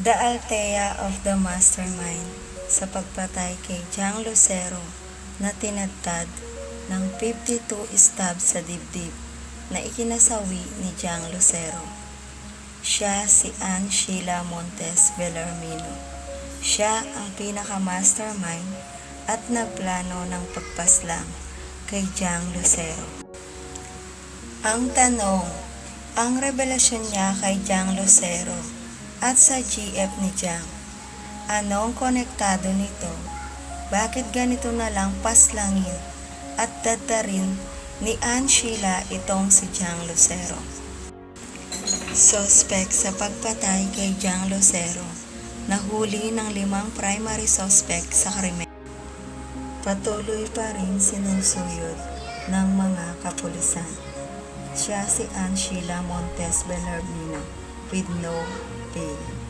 The Althea of the Mastermind sa pagpatay kay Jang Lucero na tinadtad ng 52 stabs sa dibdib na ikinasawi ni Jang Lucero. Siya si Ann Sheila Montes Bellarmino. Siya ang pinaka-mastermind at nagplano ng pagpaslang kay Jang Lucero. Ang tanong, ang revelasyon niya kay Jang Lucero at sa GF ni Jang, anong konektado nito? Bakit ganito na lang paslangin at dadarin ni Ann Sheila itong si Jang Lucero? Suspect sa pagpatay kay Jang Lucero, nahuli ng 5 primary suspect sa krimen. Patuloy pa rin sinusuyod ng mga kapulisan. Siya si Ann Sheila Montes Bellarmino with no bail.